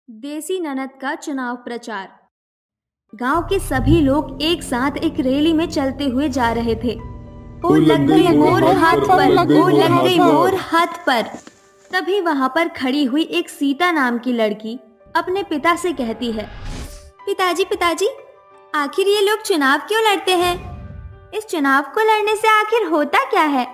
देसी ननद का चुनाव प्रचार। गांव के सभी लोग एक साथ एक रैली में चलते हुए जा रहे थे। ओ लग गई मोर हाथ पर, ओ लग गई मोर हाथ पर। तभी वहां पर खड़ी हुई एक सीता नाम की लड़की अपने पिता से कहती है, पिताजी पिताजी, आखिर ये लोग चुनाव क्यों लड़ते हैं? इस चुनाव को लड़ने से आखिर होता क्या है?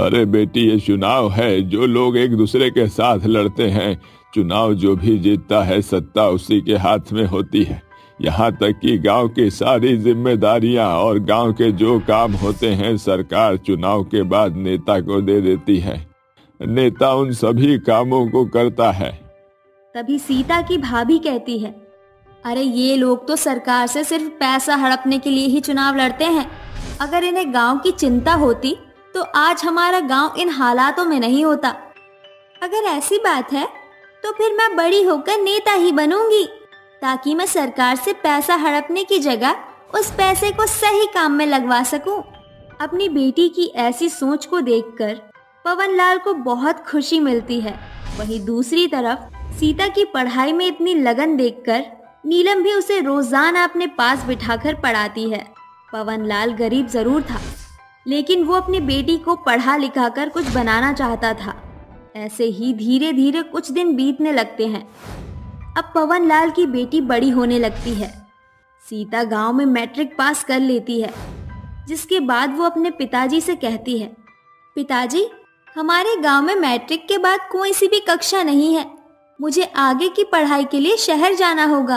अरे बेटी, ये चुनाव है जो लोग एक दूसरे के साथ लड़ते हैं। चुनाव जो भी जीतता है सत्ता उसी के हाथ में होती है। यहाँ तक कि गांव की सारी जिम्मेदारियां और गांव के जो काम होते हैं सरकार चुनाव के बाद नेता को दे देती है। नेता उन सभी कामों को करता है। तभी सीता की भाभी कहती है, अरे ये लोग तो सरकार से सिर्फ पैसा हड़पने के लिए ही चुनाव लड़ते हैं। अगर इन्हें गांव की चिंता होती तो आज हमारा गांव इन हालातों में नहीं होता। अगर ऐसी बात है तो फिर मैं बड़ी होकर नेता ही बनूंगी, ताकि मैं सरकार से पैसा हड़पने की जगह उस पैसे को सही काम में लगवा सकूं। अपनी बेटी की ऐसी सोच को देखकर पवनलाल को बहुत खुशी मिलती है। वहीं दूसरी तरफ सीता की पढ़ाई में इतनी लगन देखकर नीलम भी उसे रोजाना अपने पास बिठाकर पढ़ाती है। पवनलाल गरीब जरूर था, लेकिन वो अपनी बेटी को पढ़ा लिखा कर कुछ बनाना चाहता था। ऐसे ही धीरे धीरे कुछ दिन बीतने लगते हैं। अब पवनलाल की बेटी बड़ी होने लगती है। सीता गांव में मैट्रिक पास कर लेती है, जिसके बाद वो अपने पिताजी से कहती है, पिताजी, हमारे गांव में मैट्रिक के बाद कोई सी भी कक्षा नहीं है। मुझे आगे की पढ़ाई के लिए शहर जाना होगा।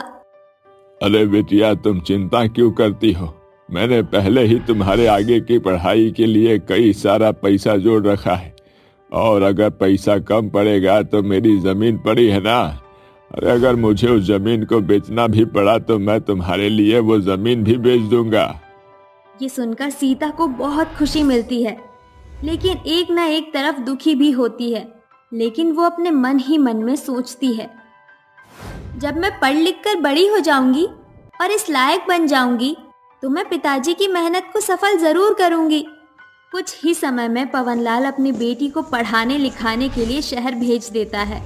अरे बेटिया, तुम चिंता क्यों करती हो? मैंने पहले ही तुम्हारे आगे की पढ़ाई के लिए कई सारा पैसा जोड़ रखा है। और अगर पैसा कम पड़ेगा तो मेरी जमीन पड़ी है ना। अरे अगर मुझे उस जमीन को बेचना भी पड़ा तो मैं तुम्हारे लिए वो जमीन भी बेच दूंगा। ये सुनकर सीता को बहुत खुशी मिलती है, लेकिन एक न एक तरफ दुखी भी होती है। लेकिन वो अपने मन ही मन में सोचती है, जब मैं पढ़ लिख कर बड़ी हो जाऊंगी और इस लायक बन जाऊंगी तो मैं पिताजी की मेहनत को सफल जरूर करूंगी। कुछ ही समय में पवनलाल अपनी बेटी को पढ़ाने लिखाने के लिए शहर भेज देता है।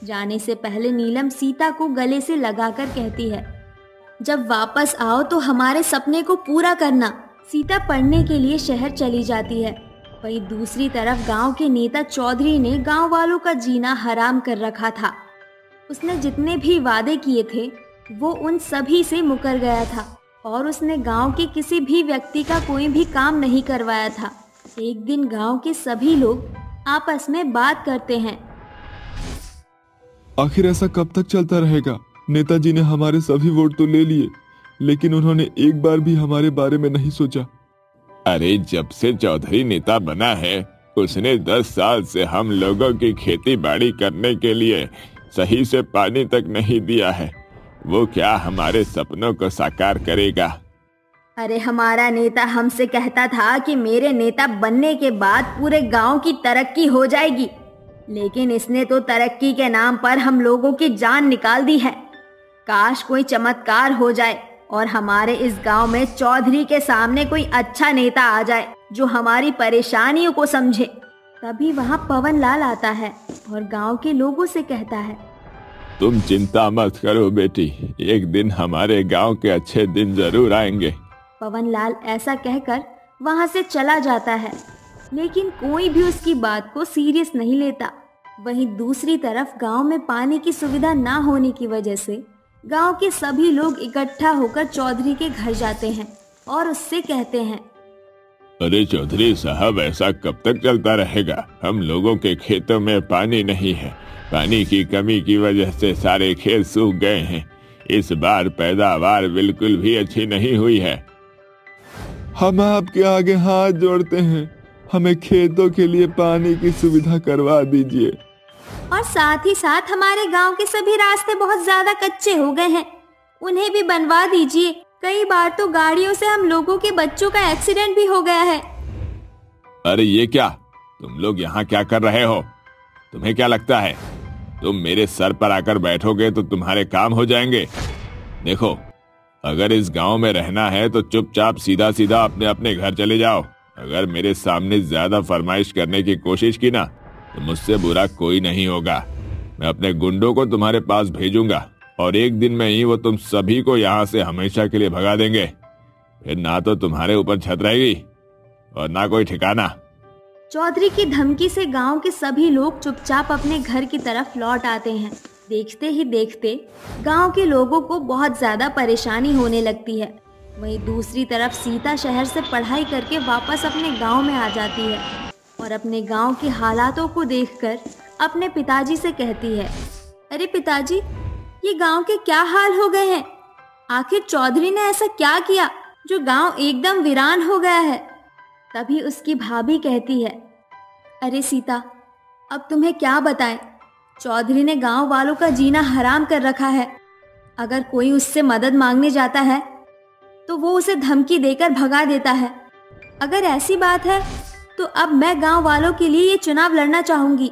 जाने से पहले नीलम सीता को गले से लगाकर कहती है, जब वापस आओ तो हमारे सपने को पूरा करना। सीता पढ़ने के लिए शहर चली जाती है। वहीं दूसरी तरफ गांव के नेता चौधरी ने गांव वालों का जीना हराम कर रखा था। उसने जितने भी वादे किए थे वो उन सभी से मुकर गया था और उसने गांव के किसी भी व्यक्ति का कोई भी काम नहीं करवाया था। एक दिन गांव के सभी लोग आपस में बात करते हैं, आखिर ऐसा कब तक चलता रहेगा? नेताजी ने हमारे सभी वोट तो ले लिए, लेकिन उन्होंने एक बार भी हमारे बारे में नहीं सोचा। अरे जब से चौधरी नेता बना है उसने 10 साल से हम लोगों की खेती बाड़ी करने के लिए सही से पानी तक नहीं दिया है। वो क्या हमारे सपनों को साकार करेगा? अरे हमारा नेता हमसे कहता था कि मेरे नेता बनने के बाद पूरे गांव की तरक्की हो जाएगी, लेकिन इसने तो तरक्की के नाम पर हम लोगों की जान निकाल दी है। काश कोई चमत्कार हो जाए और हमारे इस गांव में चौधरी के सामने कोई अच्छा नेता आ जाए जो हमारी परेशानियों को समझे। तभी वहां पवनलाल आता है और गांव के लोगों से कहता है, तुम चिंता मत करो बेटी, एक दिन हमारे गांव के अच्छे दिन जरूर आएंगे। पवनलाल ऐसा कहकर वहां से चला जाता है, लेकिन कोई भी उसकी बात को सीरियस नहीं लेता। वहीं दूसरी तरफ गांव में पानी की सुविधा ना होने की वजह से गांव के सभी लोग इकट्ठा होकर चौधरी के घर जाते हैं और उससे कहते हैं, अरे चौधरी साहब, ऐसा कब तक चलता रहेगा? हम लोगों के खेतों में पानी नहीं है। पानी की कमी की वजह से सारे खेत सूख गए हैं। इस बार पैदावार बिल्कुल भी अच्छी नहीं हुई है। हम आपके आगे हाथ जोड़ते हैं, हमें खेतों के लिए पानी की सुविधा करवा दीजिए। और साथ ही साथ हमारे गांव के सभी रास्ते बहुत ज्यादा कच्चे हो गए हैं, उन्हें भी बनवा दीजिए। कई बार तो गाड़ियों से हम लोगों के बच्चों का एक्सीडेंट भी हो गया है। अरे ये क्या, तुम लोग यहाँ क्या कर रहे हो? तुम्हें क्या लगता है तुम मेरे सर पर आकर बैठोगे तो तुम्हारे काम हो जाएंगे? देखो, अगर इस गांव में रहना है तो चुपचाप सीधा सीधा अपने अपने घर चले जाओ। अगर मेरे सामने ज्यादा फरमाइश करने की कोशिश की ना तो मुझसे बुरा कोई नहीं होगा। मैं अपने गुंडों को तुम्हारे पास भेजूंगा और एक दिन में ही वो तुम सभी को यहाँ से हमेशा के लिए भगा देंगे। फिर ना तो तुम्हारे ऊपर छत रहेगी और ना कोई ठिकाना। चौधरी की धमकी से गांव के सभी लोग चुपचाप अपने घर की तरफ लौट आते हैं। देखते ही देखते गांव के लोगों को बहुत ज्यादा परेशानी होने लगती है। वहीं दूसरी तरफ सीता शहर से पढ़ाई करके वापस अपने गांव में आ जाती है और अपने गांव के हालातों को देखकर अपने पिताजी से कहती है, अरे पिताजी, ये गांव के क्या हाल हो गए हैं? आखिर चौधरी ने ऐसा क्या किया जो गांव एकदम वीरान हो गया है? तभी उसकी भाभी कहती है, अरे सीता, अब तुम्हें क्या बताएं, चौधरी ने गांव वालों का जीना हराम कर रखा है। अगर कोई उससे मदद मांगने जाता है तो वो उसे धमकी देकर भगा देता है। अगर ऐसी बात है तो अब मैं गांव वालों के लिए ये चुनाव लड़ना चाहूंगी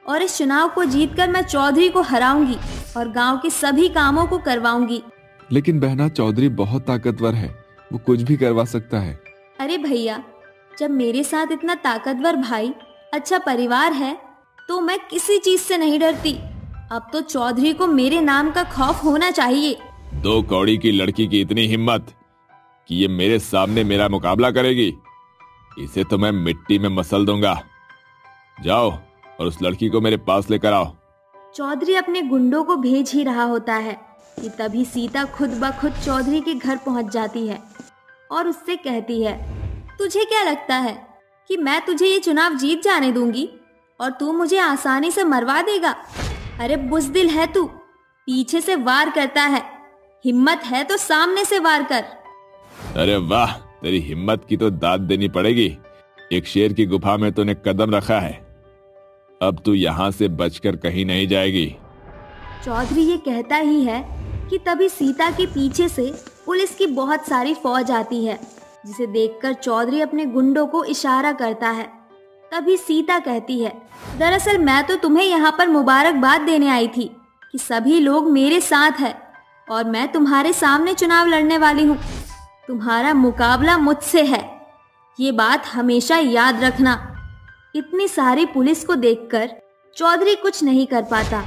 और इस चुनाव को जीतकर मैं चौधरी को हराऊंगी और गांव के सभी कामों को करवाऊंगी। लेकिन बहना, चौधरी बहुत ताकतवर है, वो कुछ भी करवा सकता है। अरे भैया, जब मेरे साथ इतना ताकतवर भाई, अच्छा परिवार है तो मैं किसी चीज से नहीं डरती। अब तो चौधरी को मेरे नाम का खौफ होना चाहिए। 2 कौड़ी की लड़की की इतनी हिम्मत कि ये मेरे सामने मेरा मुकाबला करेगी? इसे तो मैं मिट्टी में मसल दूंगा। जाओ और उस लड़की को मेरे पास लेकर आओ। चौधरी अपने गुंडों को भेज ही रहा होता है कि तभी सीता खुद ब खुद चौधरी के घर पहुंच जाती है और उससे कहती है, तुझे क्या लगता है कि मैं तुझे ये चुनाव जीत जाने दूंगी और तू मुझे आसानी से मरवा देगा? अरे बुज़दिल है तू, पीछे से वार करता है, हिम्मत है तो सामने से वार कर। अरे वाह, तेरी हिम्मत की तो दाद देनी पड़ेगी। एक शेर की गुफा में तूने कदम रखा है, अब तू यहाँ से बचकर कहीं नहीं जाएगी। चौधरी ये कहता ही है कि तभी सीता के पीछे से पुलिस की बहुत सारी फौज आती है, जिसे देखकर चौधरी अपने गुंडों को इशारा करता है। तभी सीता कहती है, दरअसल मैं तो तुम्हें यहाँ पर मुबारकबाद देने आई थी कि सभी लोग मेरे साथ हैं और मैं तुम्हारे सामने चुनाव लड़ने वाली हूँ। तुम्हारा मुकाबला मुझसे है, ये बात हमेशा याद रखना। इतनी सारी पुलिस को देखकर चौधरी कुछ नहीं कर पाता,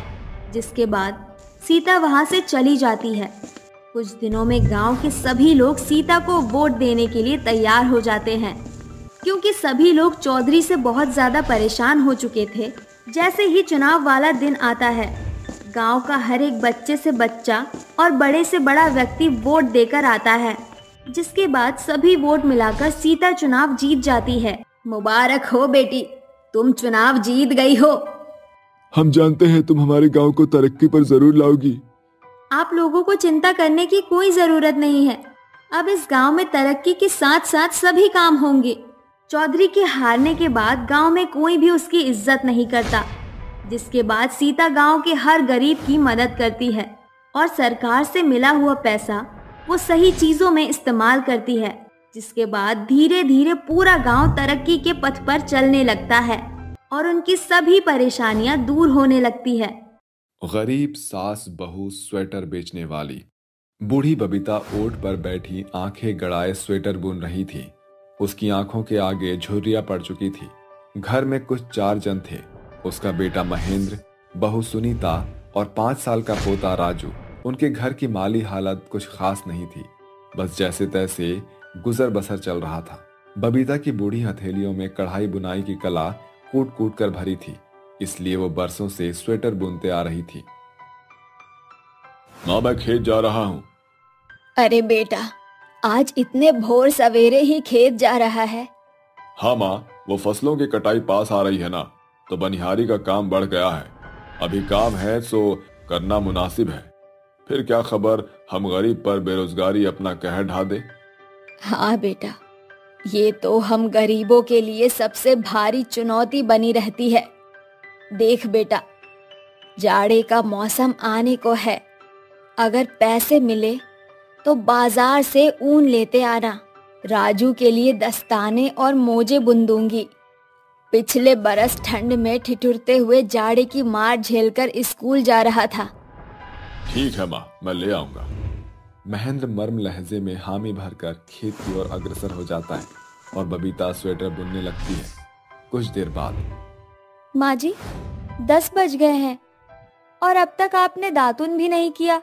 जिसके बाद सीता वहां से चली जाती है। कुछ दिनों में गांव के सभी लोग सीता को वोट देने के लिए तैयार हो जाते हैं, क्योंकि सभी लोग चौधरी से बहुत ज्यादा परेशान हो चुके थे। जैसे ही चुनाव वाला दिन आता है, गांव का हर एक बच्चे से बच्चा और बड़े से बड़ा व्यक्ति वोट देकर आता है, जिसके बाद सभी वोट मिलाकर सीता चुनाव जीत जाती है। मुबारक हो बेटी, तुम चुनाव जीत गई हो। हम जानते हैं तुम हमारे गांव को तरक्की पर जरूर लाओगी। आप लोगों को चिंता करने की कोई जरूरत नहीं है। अब इस गांव में तरक्की के साथ साथ सभी काम होंगे। चौधरी के हारने के बाद गांव में कोई भी उसकी इज्जत नहीं करता, जिसके बाद सीता गांव के हर गरीब की मदद करती है और सरकार से मिला हुआ पैसा वो सही चीजों में इस्तेमाल करती है, जिसके बाद धीरे धीरे पूरा गांव तरक्की के पथ पर चलने लगता है और उनकी सभी परेशानियां दूर होने लगती है। गरीब सास बहू स्वेटर बेचने वाली। बूढ़ी बबीता ओट पर बैठी आंखें गड़ाए स्वेटर बुन रही थी। उसकी आंखों के आगे झुर्रियां पड़ चुकी थी। घर में कुछ 4 जन थे, उसका बेटा महेंद्र, बहू सुनीता और 5 साल का पोता राजू। उनके घर की माली हालत कुछ खास नहीं थी, बस जैसे तैसे गुजर बसर चल रहा था। बबीता की बूढ़ी हथेलियों में कढ़ाई बुनाई की कला कूट कूट कर भरी थी, इसलिए वो बरसों से स्वेटर बुनते आ रही थी। माँ, मैं खेत जा रहा हूँ। अरे बेटा, आज इतने भोर सवेरे ही खेत जा रहा है? हाँ माँ, वो फसलों की कटाई पास आ रही है ना, तो बनिहारी का काम बढ़ गया है। अभी काम है तो करना मुनासिब है, फिर क्या खबर हम गरीब पर बेरोजगारी अपना कहर ढा दे। हाँ बेटा, ये तो हम गरीबों के लिए सबसे भारी चुनौती बनी रहती है। देख बेटा, जाड़े का मौसम आने को है। अगर पैसे मिले तो बाजार से ऊन लेते आना। राजू के लिए दस्ताने और मोजे बुन दूंगी। पिछले बरस ठंड में ठिठुरते हुए जाड़े की मार झेलकर स्कूल जा रहा था। ठीक है माँ, मैं ले आऊंगा। महेंद्र मर्म लहजे में हामी भरकर खेत की ओर अग्रसर हो जाता है और बबीता स्वेटर बुनने लगती है। कुछ देर बाद, माँ जी, 10 बज गए हैं, और अब तक आपने दातुन भी नहीं किया।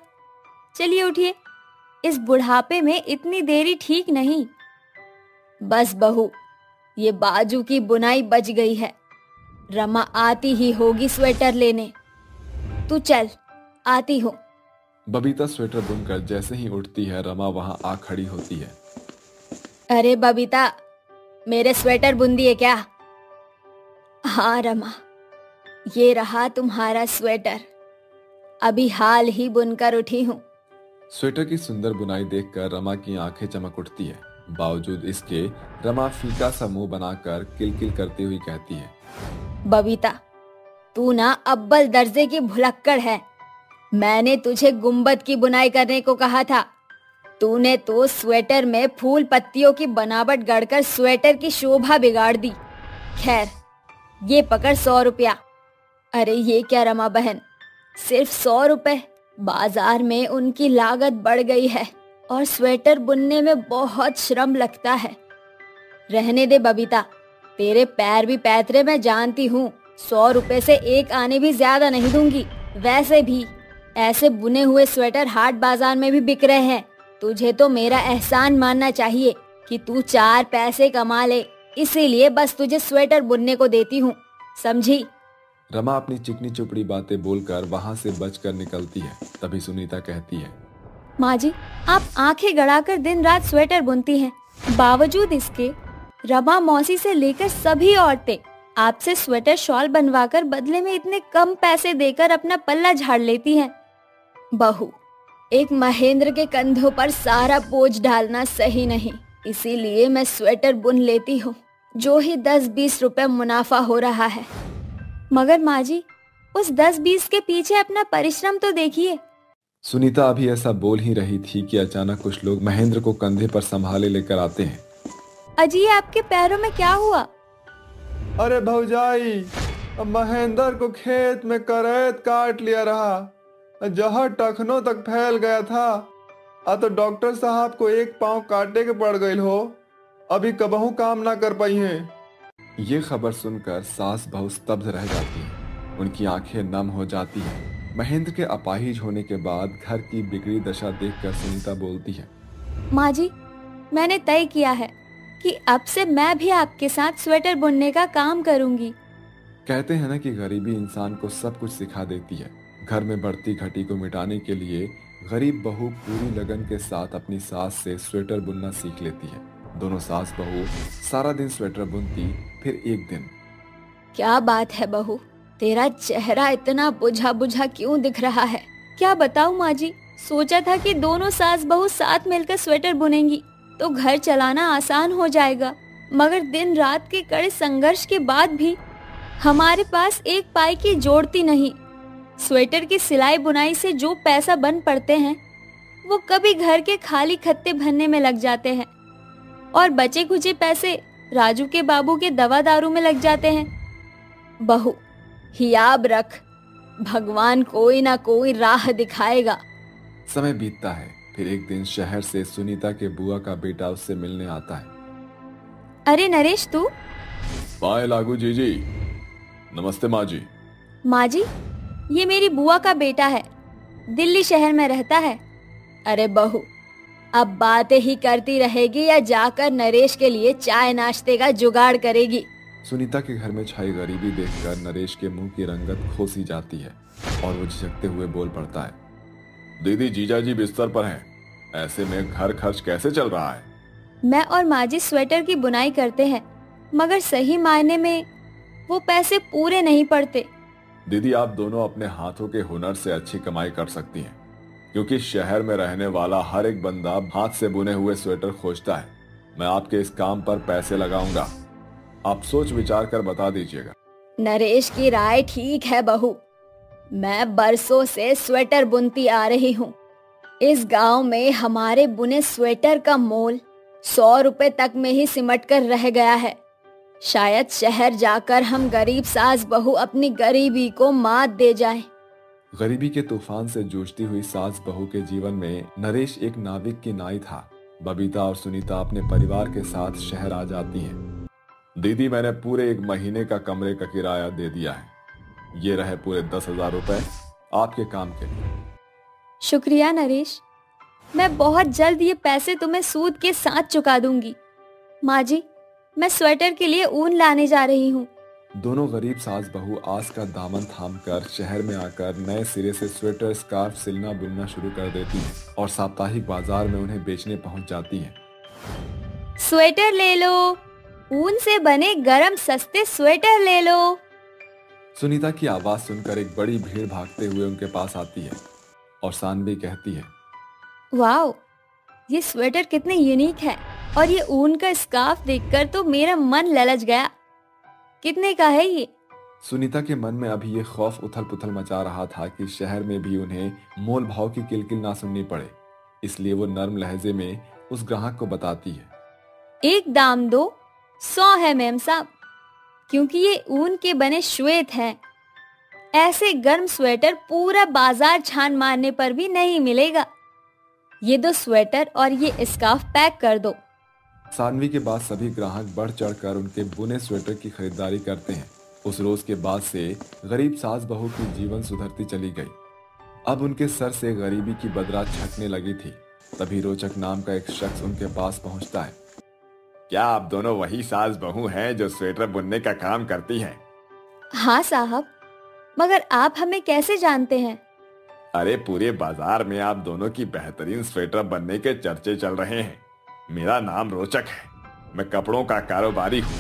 चलिए उठिए, इस बुढ़ापे में इतनी देरी ठीक नहीं। बस बहू, ये बाजू की बुनाई बच गई है। रमा आती ही होगी स्वेटर लेने। तू चल, आती हूँ। बबीता स्वेटर बुनकर जैसे ही उठती है, रमा वहां आ खड़ी होती है। अरे बबीता, मेरे स्वेटर बुन दिए क्या? हाँ रमा, ये रहा तुम्हारा स्वेटर। अभी हाल ही बुनकर उठी हूँ। स्वेटर की सुंदर बुनाई देखकर रमा की आंखें चमक उठती है। बावजूद इसके रमा फीका सा मुंह बनाकर किलकिल करती हुई कहती है, बबीता, तू ना अव्वल दर्जे की भुलक्कड़ है। मैंने तुझे गुंबद की बुनाई करने को कहा था। तूने तो स्वेटर में फूल पत्तियों की बनावट गढ़कर स्वेटर की शोभा बिगाड़ दी। खैर, ये पकड़ 100 रुपया। अरे ये क्या रमा बहन, सिर्फ 100 रुपए? बाजार में उनकी लागत बढ़ गई है और स्वेटर बुनने में बहुत श्रम लगता है। रहने दे बबीता, तेरे पैर भी पैतरे मैं जानती हूँ। 100 रुपए से एक आने भी ज्यादा नहीं दूंगी। वैसे भी ऐसे बुने हुए स्वेटर हाट बाजार में भी बिक रहे हैं। तुझे तो मेरा एहसान मानना चाहिए कि तू 4 पैसे कमा ले, इसीलिए बस तुझे स्वेटर बुनने को देती हूँ, समझी? रमा अपनी चिकनी चुपड़ी बातें बोलकर वहां से बचकर निकलती है। तभी सुनीता कहती है, माँ जी, आप आंखें गड़ाकर दिन रात स्वेटर बुनती हैं। बावजूद इसके रमा मौसी से लेकर सभी औरतें आपसे स्वेटर शॉल बनवाकर बदले में इतने कम पैसे देकर अपना पल्ला झाड़ लेती हैं। बहू, एक महेंद्र के कंधों पर सारा बोझ डालना सही नहीं, इसीलिए मैं स्वेटर बुन लेती हूँ। जो ही 10-20 रुपए मुनाफा हो रहा है। मगर माँ जी, उस 10-20 के पीछे अपना परिश्रम तो देखिए। सुनीता अभी ऐसा बोल ही रही थी कि अचानक कुछ लोग महेंद्र को कंधे पर संभाले लेकर आते हैं। अजी, आपके पैरों में क्या हुआ? अरे भौजाई, महेंद्र को खेत में करैत काट लिया रहा। जहर टखनों तक फैल गया था। तो डॉक्टर साहब को एक पांव काटे के पड़ गई हो। अभी कबहू काम ना कर पाई हैं। ये खबर सुनकर सास बहू स्तब्ध रह जाती है। उनकी आंखें नम हो जाती हैं। महेंद्र के अपाहिज होने के बाद घर की बिगड़ी दशा देखकर सुनीता बोलती है, माँ जी, मैंने तय किया है कि अब से मैं भी आपके साथ स्वेटर बुनने का काम करूंगी। कहते हैं ना कि गरीबी इंसान को सब कुछ सिखा देती है। घर में बढ़ती घटी को मिटाने के लिए गरीब बहू पूरी लगन के साथ अपनी सास से स्वेटर बुनना सीख लेती है। दोनों सास बहू सारा दिन स्वेटर बुनती। फिर एक दिन, क्या बात है बहू, तेरा चेहरा इतना बुझा बुझा क्यों दिख रहा है? क्या बताऊं माँ जी, सोचा था कि दोनों सास बहू साथ मिलकर स्वेटर बुनेंगी तो घर चलाना आसान हो जाएगा। मगर दिन रात के कड़े संघर्ष के बाद भी हमारे पास एक पाई की जोड़ती नहीं। स्वेटर की सिलाई बुनाई से जो पैसा बन पड़ते हैं वो कभी घर के खाली खत्ते भरने में लग जाते हैं और बचे खुचे पैसे राजू के बाबू के दवा दारू में लग जाते हैं। बहू, हियाब रख, भगवान कोई ना कोई राह दिखाएगा। समय बीतता है। फिर एक दिन शहर से सुनीता के बुआ का बेटा उससे मिलने आता है। अरे नरेश, तू? पाए लागू जीजी। नमस्ते माँ जी। माँ जी, ये मेरी बुआ का बेटा है, दिल्ली शहर में रहता है। अरे बहू, अब बातें ही करती रहेगी या जाकर नरेश के लिए चाय नाश्ते का जुगाड़ करेगी? सुनीता के घर में छाई गरीबी देखकर नरेश के मुंह की रंगत खोसी जाती है और वो झिझकते हुए बोल पड़ता है, दीदी, जीजा जी बिस्तर पर हैं। ऐसे में घर खर्च कैसे चल रहा है? मैं और माँ जी स्वेटर की बुनाई करते हैं, मगर सही मायने में वो पैसे पूरे नहीं पड़ते। दीदी, आप दोनों अपने हाथों के हुनर से अच्छी कमाई कर सकती हैं, क्योंकि शहर में रहने वाला हर एक बंदा हाथ से बुने हुए स्वेटर खोजता है। मैं आपके इस काम पर पैसे लगाऊंगा, आप सोच विचार कर बता दीजिएगा। नरेश की राय ठीक है बहू। मैं बरसों से स्वेटर बुनती आ रही हूँ। इस गांव में हमारे बुने स्वेटर का मोल 100 रुपए तक में ही सिमट कर रह गया है। शायद शहर जाकर हम गरीब सास बहू अपनी गरीबी को मात दे जाएं। गरीबी के तूफान से जूझती हुई सास बहू के जीवन में नरेश एक नाविक की नाई था। बबीता और सुनीता अपने परिवार के साथ शहर आ जाती हैं। दीदी, मैंने पूरे 1 महीने का कमरे का किराया दे दिया है। ये रहे पूरे 10,000 रुपए। आपके काम के लिए। शुक्रिया नरेश, मैं बहुत जल्द ये पैसे तुम्हें सूद के साथ चुका दूंगी। माँ जी, मैं स्वेटर के लिए ऊन लाने जा रही हूँ। दोनों गरीब सास बहू आस का दामन थामकर शहर में आकर नए सिरे से स्वेटर स्कार्फ सिलना बुनना शुरू कर देती हैं और साप्ताहिक बाजार में उन्हें बेचने पहुंच जाती हैं। स्वेटर ले लो, ऊन से बने गरम सस्ते स्वेटर ले लो। सुनीता की आवाज सुनकर एक बड़ी भीड़ भागते हुए उनके पास आती है और सानवी कहती है, वाओ, ये स्वेटर कितने यूनिक है और ये ऊन का स्कार्फ देखकर तो मेरा मन ललच गया। कितने का है ये? सुनीता के मन में अभी ये खौफ उथल पुथल मचा रहा था कि शहर में भी उन्हें मोल भाव की किलकिल ना सुननी पड़े, इसलिए वो नर्म लहजे में उस ग्राहक को बताती है, एक दाम दो, 100 है मैम साहब, क्योंकि ये ऊन के बने श्वेत हैं। ऐसे गर्म स्वेटर पूरा बाजार छान मारने पर भी नहीं मिलेगा। ये दो स्वेटर और ये स्कार्फ पैक कर दो। सानवी के बाद सभी ग्राहक बढ़ चढ़कर उनके बुने स्वेटर की खरीदारी करते हैं। उस रोज के बाद से गरीब सास बहू की जीवन सुधरती चली गई। अब उनके सर से गरीबी की बदरा छटने लगी थी। तभी रोचक नाम का एक शख्स उनके पास पहुंचता है। क्या आप दोनों वही सास बहू हैं जो स्वेटर बुनने का काम करती हैं? हाँ साहब, मगर आप हमें कैसे जानते हैं? अरे पूरे बाजार में आप दोनों की बेहतरीन स्वेटर बनने के चर्चे चल रहे हैं। मेरा नाम रोचक है, मैं कपड़ों का कारोबारी हूँ।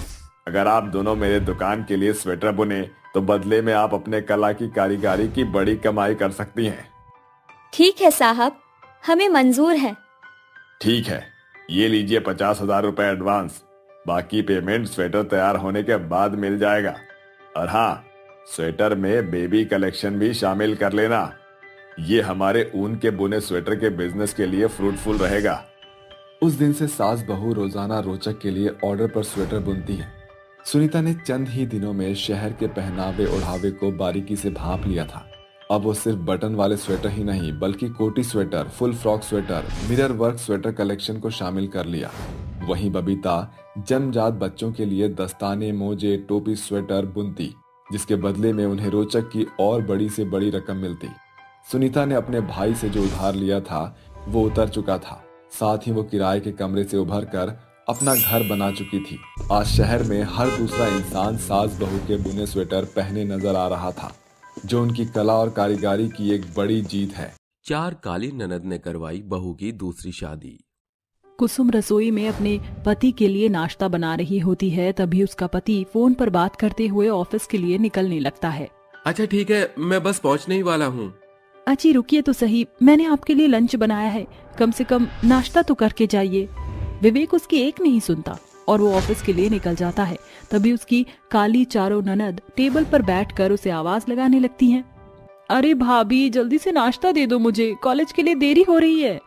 अगर आप दोनों मेरे दुकान के लिए स्वेटर बुने तो बदले में आप अपने कला की कारीगरी की बड़ी कमाई कर सकती हैं। ठीक है साहब, हमें मंजूर है। ठीक है, ये लीजिए 50,000 रुपए एडवांस। बाकी पेमेंट स्वेटर तैयार होने के बाद मिल जाएगा। और हाँ, स्वेटर में बेबी कलेक्शन भी शामिल कर लेना। ये हमारे ऊन के बुने स्वेटर के बिजनेस के लिए फ्रूटफुल रहेगा। उस दिन से सास बहू रोजाना रोचक के लिए ऑर्डर पर स्वेटर बुनती हैं। सुनीता ने चंद ही दिनों में शहर के पहनावे ओढ़ावे को बारीकी से भांप लिया था। अब वो सिर्फ बटन वाले स्वेटर ही नहीं बल्कि कोटी sweater, full frock sweater, mirror work sweater collection को शामिल कर लिया। वहीं बबीता जन्मजात बच्चों के लिए दस्ताने, मोजे, टोपी, स्वेटर बुनती, जिसके बदले में उन्हें रोचक की और बड़ी से बड़ी रकम मिलती। सुनीता ने अपने भाई से जो उधार लिया था वो उतर चुका था। साथ ही वो किराए के कमरे से उभर कर अपना घर बना चुकी थी। आज शहर में हर दूसरा इंसान सास बहू के बुने स्वेटर पहने नजर आ रहा था, जो उनकी कला और कारीगरी की एक बड़ी जीत है। 4 काली ननद ने करवाई बहू की दूसरी शादी। कुसुम रसोई में अपने पति के लिए नाश्ता बना रही होती है। तभी उसका पति फोन पर बात करते हुए ऑफिस के लिए निकलने लगता है। अच्छा ठीक है, मैं बस पहुंचने ही वाला हूँ। अजी रुकिए तो सही, मैंने आपके लिए लंच बनाया है, कम से कम नाश्ता तो करके जाइए। विवेक उसकी एक नहीं सुनता और वो ऑफिस के लिए निकल जाता है। तभी उसकी काली चारों ननद टेबल पर बैठकर उसे आवाज लगाने लगती हैं। अरे भाभी, जल्दी से नाश्ता दे दो मुझे, कॉलेज के लिए देरी हो रही है।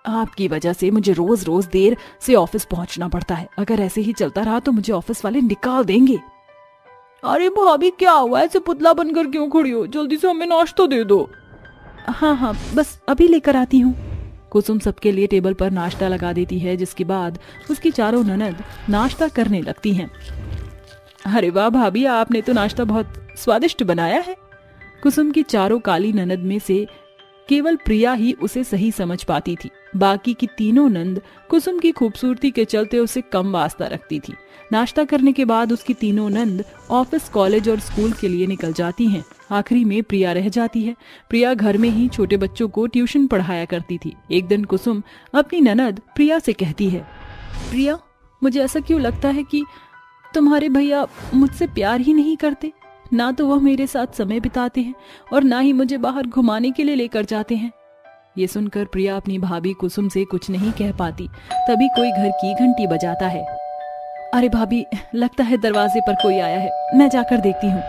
आपकी वजह से मुझे रोज रोज देर से ऑफिस पहुंचना पड़ता है। अगर ऐसे ही चलता रहा तो मुझे ऑफिस वाले निकाल देंगे। अरे भाभी क्या हुआ, ऐसे पुतला बनकर क्यों खड़ी हो? जल्दी से हमें नाश्ता दे दो। हाँ हाँ, बस अभी लेकर आती हूँ। कुसुम सबके लिए टेबल पर नाश्ता लगा देती है, जिसके बाद उसकी चारों ननद नाश्ता करने लगती हैं। अरे वाह भाभी, आपने तो नाश्ता बहुत स्वादिष्ट बनाया है। कुसुम की चारों काली ननद में से केवल प्रिया ही उसे सही समझ पाती थी। बाकी की तीनों नंद कुसुम की खूबसूरती के चलते उसे कम वास्ता रखती थी। नाश्ता करने के बाद उसकी तीनों नंद ऑफिस, कॉलेज और स्कूल के लिए निकल जाती हैं। आखिरी में प्रिया रह जाती है। प्रिया घर में ही छोटे बच्चों को ट्यूशन पढ़ाया करती थी। एक दिन कुसुम अपनी ननद प्रिया से कहती है, प्रिया, मुझे ऐसा क्यों लगता है कि तुम्हारे भैया मुझसे प्यार ही नहीं करते। ना तो वह मेरे साथ समय बिताते हैं और ना ही मुझे बाहर घुमाने के लिए लेकर जाते हैं। ये सुनकर प्रिया अपनी भाभी कुसुम से कुछ नहीं कह पाती। तभी कोई घर की घंटी बजाता है। अरे भाभी, लगता है दरवाजे पर कोई आया है, मैं जाकर देखती हूँ।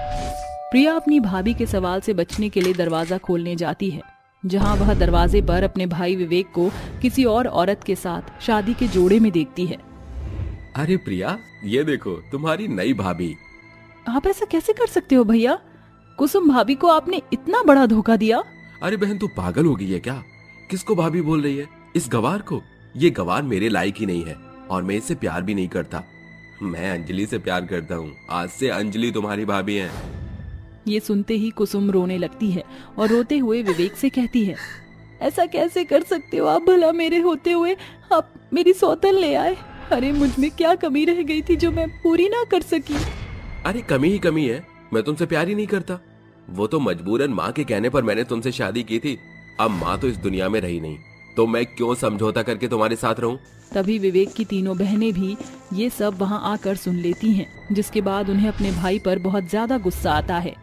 प्रिया अपनी भाभी के सवाल से बचने के लिए दरवाजा खोलने जाती है, जहाँ वह दरवाजे पर अपने भाई विवेक को किसी और औरत के साथ शादी के जोड़े में देखती है। अरे प्रिया, ये देखो तुम्हारी नई भाभी। आप ऐसा कैसे कर सकते हो भैया? कुसुम भाभी को आपने इतना बड़ा धोखा दिया। अरे बहन, तू पागल हो गई है क्या? किसको भाभी बोल रही है? इस गवार को? ये गवार मेरे लायक ही नहीं है और मैं इससे प्यार भी नहीं करता। मैं अंजलि से प्यार करता हूँ। आज से अंजलि तुम्हारी भाभी है। ये सुनते ही कुसुम रोने लगती है और रोते हुए विवेक से कहती है, ऐसा कैसे कर सकते हो आप, भला मेरे होते हुए आप मेरी सौतन ले आए। अरे मुझ में क्या कमी रह गई थी जो मैं पूरी ना कर सकी। अरे कमी ही कमी है, मैं तुमसे प्यार ही नहीं करता। वो तो मजबूरन माँ के कहने पर मैंने तुमसे शादी की थी। अब माँ तो इस दुनिया में रही नहीं, तो मैं क्यों समझौता करके तुम्हारे साथ रहूं? तभी विवेक की तीनों बहनें भी ये सब वहाँ आकर सुन लेती हैं, जिसके बाद उन्हें अपने भाई पर बहुत ज्यादा गुस्सा आता है।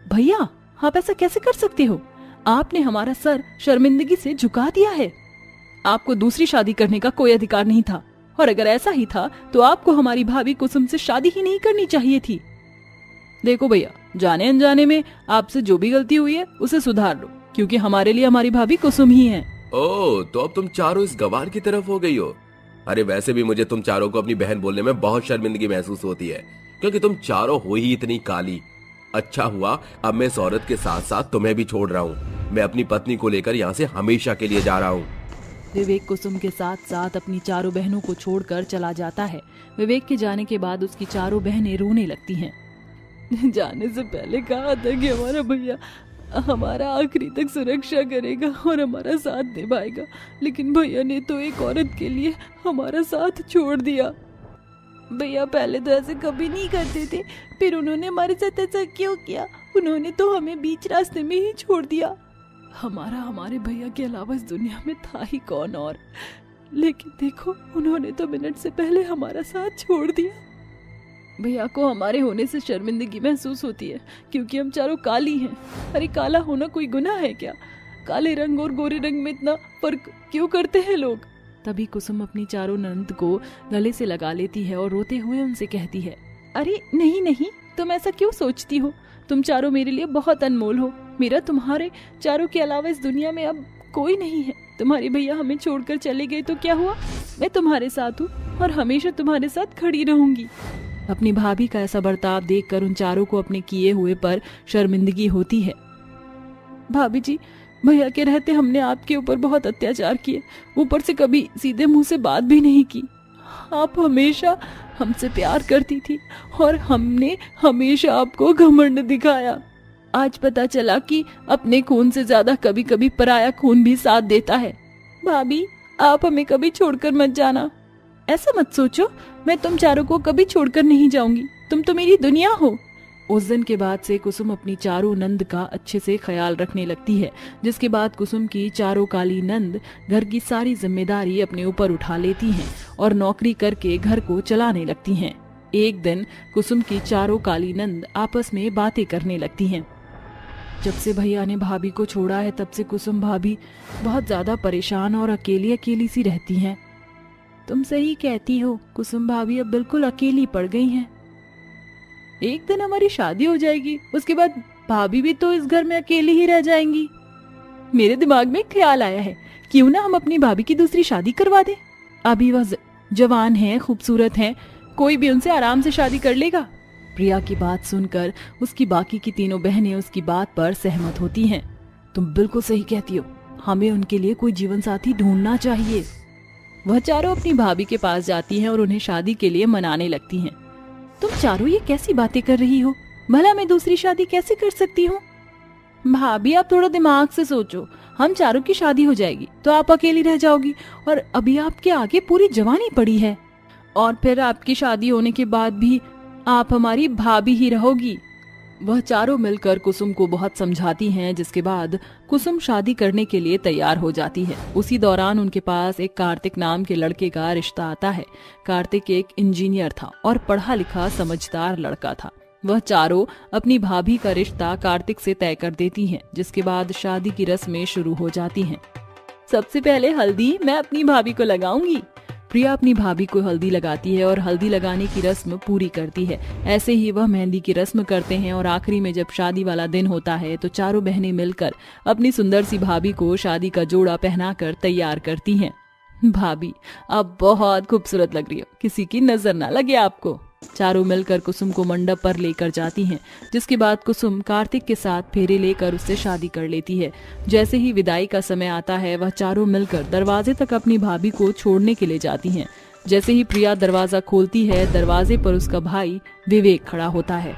भैया आप ऐसा कैसे कर सकते हो, आपने हमारा सर शर्मिंदगी से झुका दिया है। आपको दूसरी शादी करने का कोई अधिकार नहीं था, और अगर ऐसा ही था तो आपको हमारी भाभी कुसुम से शादी ही नहीं करनी चाहिए थी। देखो भैया, जाने अनजाने में आपसे जो भी गलती हुई है उसे सुधार लो, क्योंकि हमारे लिए हमारी भाभी कुसुम ही है। ओह, तो अब तुम चारों इस गवार की तरफ हो गई हो। अरे वैसे भी मुझे तुम चारों को अपनी बहन बोलने में बहुत शर्मिंदगी महसूस होती है, क्योंकि तुम चारों हो ही इतनी काली। अच्छा हुआ अब मैं इस औरत के साथ साथ तुम्हें भी छोड़ रहा हूँ। मैं अपनी पत्नी को लेकर यहाँ से हमेशा के लिए जा रहा हूँ। विवेक कुसुम के साथ साथ अपनी चारों बहनों को छोड़कर चला जाता है। विवेक के जाने के बाद उसकी चारों बहनें रोने लगती हैं। जाने से पहले कहा था कि हमारा भैया हमारा आखिरी तक सुरक्षा करेगा और हमारा साथ निभाएगा, लेकिन भैया ने तो एक औरत के लिए हमारा साथ छोड़ दिया। भैया पहले तो ऐसे कभी नहीं करते थे, फिर उन्होंने हमारे साथ ऐसा क्यों किया? उन्होंने तो हमें बीच रास्ते में ही छोड़ दिया। हमारे भैया के अलावा इस दुनिया में था ही कौन और, लेकिन देखो उन्होंने तो मिनट से पहले हमारा साथ छोड़ दिया। भैया को हमारे होने से शर्मिंदगी महसूस होती है, क्योंकि हम चारों काली हैं। अरे काला होना कोई गुनाह है क्या? काले रंग और गोरे रंग में इतना फर्क क्यों करते हैं लोग? तभी कुसुम अपनी चारों ननद को गले से लगा लेती है और रोते हुए उनसे कहती है, अरे नहीं नहीं, तुम ऐसा क्यों सोचती हो? तुम चारों मेरे लिए बहुत अनमोल हो। मेरा तुम्हारे चारों के अलावा इस दुनिया में अब कोई नहीं है। तुम्हारे भैया हमें छोड़कर चले गए तो क्या हुआ? मैं तुम्हारे साथ हूँ और हमेशा तुम्हारे साथ खड़ी रहूंगी। अपनी भाभी का ऐसा बर्ताव देखकर उन चारों को अपने किए हुए पर शर्मिंदगी होती है। भाभी जी, भैया के रहते हमने आपके ऊपर बहुत अत्याचार किए, ऊपर से कभी सीधे मुंह से बात भी नहीं की। आप हमेशा हमसे प्यार करती थी और हमने हमेशा आपको घमंड दिखाया। आज पता चला कि अपने खून से ज्यादा कभी कभी पराया खून भी साथ देता है। भाभी आप हमें कभी छोड़कर मत जाना। ऐसा मत सोचो, मैं तुम चारों को कभी छोड़कर नहीं जाऊंगी। तुम तो मेरी दुनिया हो। उस दिन के बाद से कुसुम अपनी चारों नंद का अच्छे से ख्याल रखने लगती है, जिसके बाद कुसुम की चारों काली नंद घर की सारी जिम्मेदारी अपने ऊपर उठा लेती हैं और नौकरी करके घर को चलाने लगती हैं। एक दिन कुसुम की चारों काली नंद आपस में बातें करने लगती हैं। जब से भैया ने भाभी को छोड़ा है तब से कुसुम भाभी बहुत ज्यादा परेशान और अकेली अकेली सी रहती हैं। तुम सही कहती हो, कुसुम भाभी अब बिल्कुल अकेली पड़ गई हैं। एक दिन हमारी शादी हो जाएगी, उसके बाद भाभी भी तो इस घर में अकेली ही रह जाएंगी। मेरे दिमाग में ख्याल आया है, क्यों ना हम अपनी भाभी की दूसरी शादी करवा दें। अभी वह जवान हैं, खूबसूरत हैं, कोई भी उनसे आराम से शादी कर लेगा। प्रिया की बात सुनकर उसकी बाकी की तीनों बहनें उसकी बात पर सहमत होती हैं। तुम बिल्कुल सही कहती हो, हमें उनके लिए कोई जीवन साथी ढूंढना चाहिए। वह चारों अपनी भाभी के पास जाती हैं और उन्हें शादी के लिए मनाने लगती हैं। तुम चारों ये कैसी बातें कर रही हो? भला मैं दूसरी शादी कैसे कर सकती हूँ? भाभी आप थोड़ा दिमाग से सोचो, हम चारों की शादी हो जाएगी तो आप अकेली रह जाओगी, और अभी आपके आगे पूरी जवानी पड़ी है, और फिर आपकी शादी होने के बाद भी आप हमारी भाभी ही रहोगी। वह चारों मिलकर कुसुम को बहुत समझाती हैं, जिसके बाद कुसुम शादी करने के लिए तैयार हो जाती है। उसी दौरान उनके पास एक कार्तिक नाम के लड़के का रिश्ता आता है। कार्तिक एक इंजीनियर था और पढ़ा लिखा समझदार लड़का था। वह चारों अपनी भाभी का रिश्ता कार्तिक से तय कर देती हैं, जिसके बाद शादी की रस्में शुरू हो जाती हैं। सबसे पहले हल्दी मैं अपनी भाभी को लगाऊंगी। प्रिया अपनी भाभी को हल्दी लगाती है और हल्दी लगाने की रस्म पूरी करती है। ऐसे ही वह मेहंदी की रस्म करते हैं और आखिरी में जब शादी वाला दिन होता है तो चारों बहनें मिलकर अपनी सुंदर सी भाभी को शादी का जोड़ा पहनाकर तैयार करती हैं। भाभी आप बहुत खूबसूरत लग रही हो, किसी की नजर ना लगे आपको। चारों मिलकर कुसुम को मंडप पर लेकर जाती हैं, जिसके बाद कुसुम कार्तिक के साथ फेरे लेकर उससे शादी कर लेती है। जैसे ही विदाई का समय आता है वह चारों मिलकर दरवाजे तक अपनी भाभी को छोड़ने के लिए जाती हैं। जैसे ही प्रिया दरवाजा खोलती है, दरवाजे पर उसका भाई विवेक खड़ा होता है।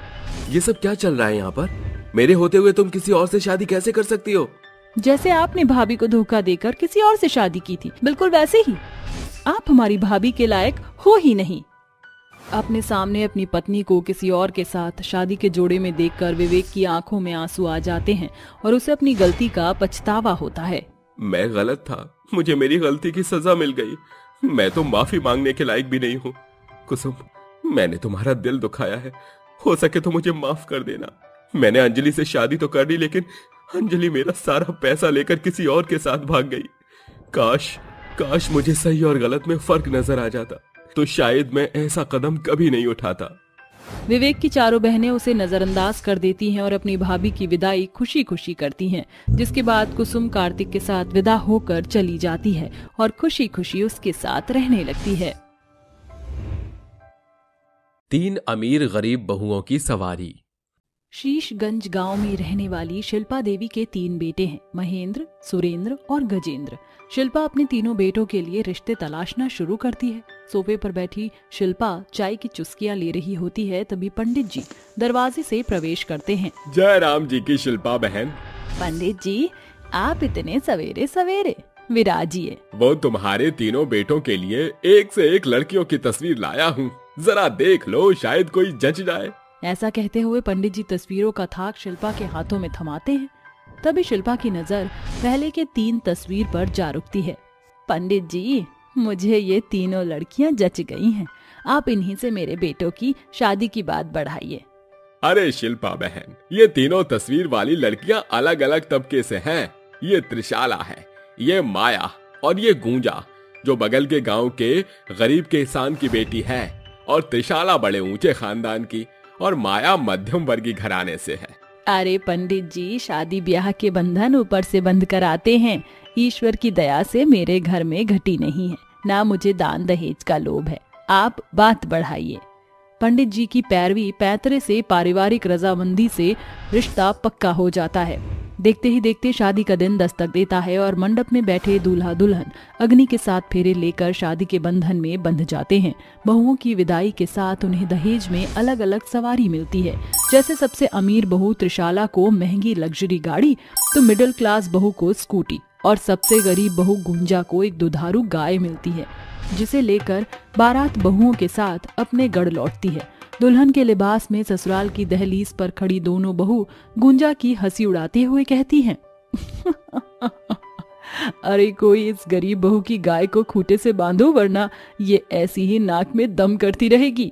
ये सब क्या चल रहा है यहाँ पर? मेरे होते हुए तुम किसी और से शादी कैसे कर सकती हो? जैसे आपने भाभी को धोखा देकर किसी और से शादी की थी, बिल्कुल वैसे ही। आप हमारी भाभी के लायक हो ही नहीं। अपने सामने अपनी पत्नी को किसी और के साथ शादी के जोड़े में देखकर विवेक की आंखों में आंसू आ जाते हैं और उसे अपनी गलती का पछतावा होता है। मैं गलत था, मुझे मेरी गलती की सजा मिल गई। मैं तो माफी मांगने के लायक भी नहीं हूँ। कुसुम, मैंने तुम्हारा दिल दुखाया है, हो सके तो मुझे माफ कर देना। मैंने अंजलि से शादी तो कर ली, लेकिन अंजलि मेरा सारा पैसा लेकर किसी और के साथ भाग गई। काश मुझे सही और गलत में फर्क नजर आ जाता, तो शायद मैं ऐसा कदम कभी नहीं उठाता। विवेक की चारों बहनें उसे नजरअंदाज कर देती हैं और अपनी भाभी की विदाई खुशी खुशी करती हैं, जिसके बाद कुसुम कार्तिक के साथ विदा होकर चली जाती है और खुशी खुशी उसके साथ रहने लगती है। 3 अमीर गरीब बहुओं की सवारी। शीशगंज गांव में रहने वाली शिल्पा देवी के 3 बेटे हैं, महेंद्र, सुरेंद्र और गजेंद्र। शिल्पा अपने तीनों बेटों के लिए रिश्ते तलाशना शुरू करती है। सोफे पर बैठी शिल्पा चाय की चुस्कियां ले रही होती है, तभी पंडित जी दरवाजे से प्रवेश करते हैं। जय राम जी की शिल्पा बहन। पंडित जी, आप इतने सवेरे सवेरे, विराजिए। वो तुम्हारे तीनों बेटों के लिए एक से एक लड़कियों की तस्वीर लाया हूँ, जरा देख लो, शायद कोई जच जाए। ऐसा कहते हुए पंडित जी तस्वीरों का थाक शिल्पा के हाथों में थमाते हैं। तभी शिल्पा की नजर पहले के 3 तस्वीर पर जा रुकती है। पंडित जी, मुझे ये तीनों लड़कियां जच गई हैं। आप इन्हीं से मेरे बेटों की शादी की बात बढ़ाइए। अरे शिल्पा बहन, ये तीनों तस्वीर वाली लड़कियां अलग अलग तबके से हैं। ये त्रिशाला है, ये माया और ये गूंजा, जो बगल के गांव के गरीब किसान की बेटी है। और त्रिशाला बड़े ऊंचे खानदान की और माया मध्यम वर्गीय घराने से है। अरे पंडित जी, शादी ब्याह के बंधन ऊपर से बंध कर आते हैं। ईश्वर की दया से मेरे घर में घटी नहीं है, ना मुझे दान दहेज का लोभ है। आप बात बढ़ाइए। पंडित जी की पैरवी पैतरे से पारिवारिक रजामंदी से रिश्ता पक्का हो जाता है। देखते ही देखते शादी का दिन दस्तक देता है और मंडप में बैठे दूल्हा दुल्हन अग्नि के साथ फेरे लेकर शादी के बंधन में बंध जाते हैं। बहुओं की विदाई के साथ उन्हें दहेज में अलग अलग सवारी मिलती है। जैसे सबसे अमीर बहू त्रिशाला को महंगी लग्जरी गाड़ी, तो मिडिल क्लास बहू को स्कूटी और सबसे गरीब बहू गुंजा को एक दुधारू गाय मिलती है, जिसे लेकर बारात बहुओं के साथ अपने गढ़ लौटती है। दुल्हन के लिबास में ससुराल की दहलीज पर खड़ी दोनों बहू गुंजा की हंसी उड़ाते हुए कहती हैं, अरे कोई इस गरीब बहू की गाय को खूंटे से बांधो, वरना ये ऐसी ही नाक में दम करती रहेगी।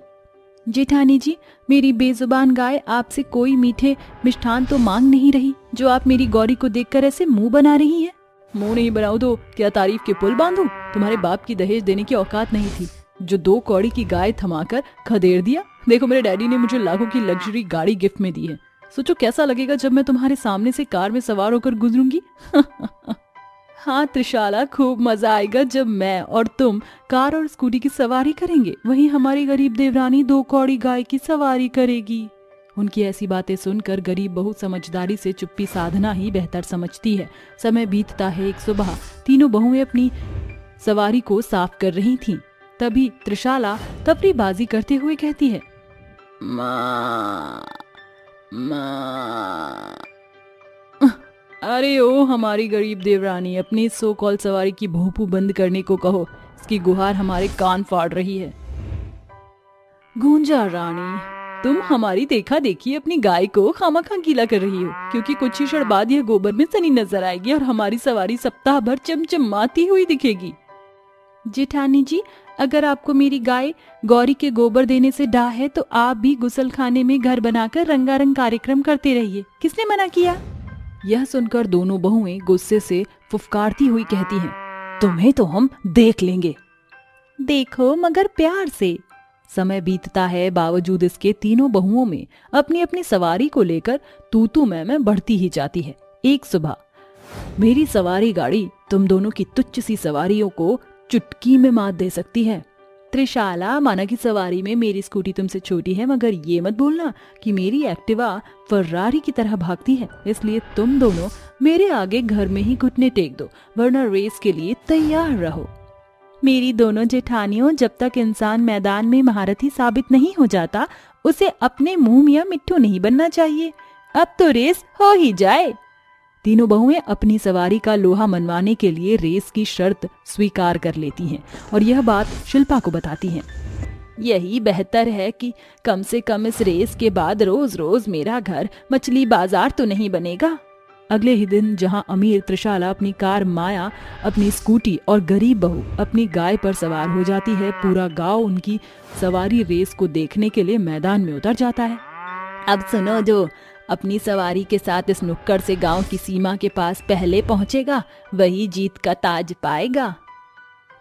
जेठानी जी, मेरी बेजुबान गाय आपसे कोई मीठे मिष्ठान तो मांग नहीं रही, जो आप मेरी गौरी को देखकर ऐसे मुंह बना रही हैं। मुंह नहीं बनाओ तो क्या तारीफ के पुल बांधूं? तुम्हारे बाप की दहेज देने की औकात नहीं थी, जो 2 कौड़ी की गाय थमाकर खदेड़ दिया। देखो, मेरे डैडी ने मुझे लाखों की लग्जरी गाड़ी गिफ्ट में दी है। सोचो कैसा लगेगा जब मैं तुम्हारे सामने से कार में सवार होकर गुजरूंगी। हाँ त्रिशाला, खूब मजा आएगा जब मैं और तुम कार और स्कूटी की सवारी करेंगे, वहीं हमारी गरीब देवरानी 2 कौड़ी गाय की सवारी करेगी। उनकी ऐसी बातें सुनकर गरीब बहू समझदारी से चुप्पी साधना ही बेहतर समझती है। समय बीतता है। एक सुबह तीनों बहुएं अपनी सवारी को साफ कर रही थीं। तभी त्रिशाला तफरीबाजी करते हुए कहती है, माँ। अरे ओ हमारी गरीब देवरानी, अपनी सो कॉल सवारी की भोंपू बंद करने को कहो, इसकी गुहार हमारे कान फाड़ रही है। गूंजा रानी, तुम हमारी देखा देखी अपनी गाय को खामखा गीला कर रही हो, क्योंकि कुछ ही क्षण बाद यह गोबर में सनी नजर आएगी और हमारी सवारी सप्ताह भर चमचमाती हुई दिखेगी। जेठानी जी, अगर आपको मेरी गाय गौरी के गोबर देने से डा है तो आप भी गुसलखाने में घर बनाकर रंगारंग कार्यक्रम करते रहिए, किसने मना किया? यह सुनकर दोनों बहुएं गुस्से से फुफकारती हुई कहती हैं, तुम्हें तो हम देख लेंगे। देखो मगर प्यार से। समय बीतता है, बावजूद इसके तीनों बहुओं में अपनी अपनी सवारी को लेकर तू मैं बढ़ती ही जाती है। एक सुबह मेरी सवारी गाड़ी तुम दोनों की तुच्छ सी सवारियों को चुटकी में मात दे सकती है। त्रिशाला, माना की सवारी में मेरी स्कूटी तुमसे छोटी है, मगर ये मत बोलना कि मेरी एक्टिवा फर्रारी की तरह भागती है, इसलिए तुम दोनों मेरे आगे घर में ही घुटने टेक दो, वरना रेस के लिए तैयार रहो। मेरी दोनों जेठानियों, जब तक इंसान मैदान में महारथी साबित नहीं हो जाता, उसे अपने मुंह मियां मिट्ठू नहीं बनना चाहिए। अब तो रेस हो ही जाए। तीनों बहुएं अपनी सवारी का लोहा मनवाने के लिए रेस की शर्त स्वीकार कर लेती हैं और यह बात शिल्पा को बताती हैं। यही बेहतर है कि कम से कम इस रेस के बाद रोज रोज मेरा घर मछली बाजार तो नहीं बनेगा। अगले ही दिन जहां अमीर त्रिशाला अपनी कार, माया अपनी स्कूटी और गरीब बहू अपनी गाय पर सवार हो जाती है, पूरा गांव उनकी सवारी रेस को देखने के लिए मैदान में उतर जाता है। अब सुनो, जो अपनी सवारी के साथ इस नुक्कड़ से गांव की सीमा के पास पहले पहुंचेगा वही जीत का ताज पाएगा।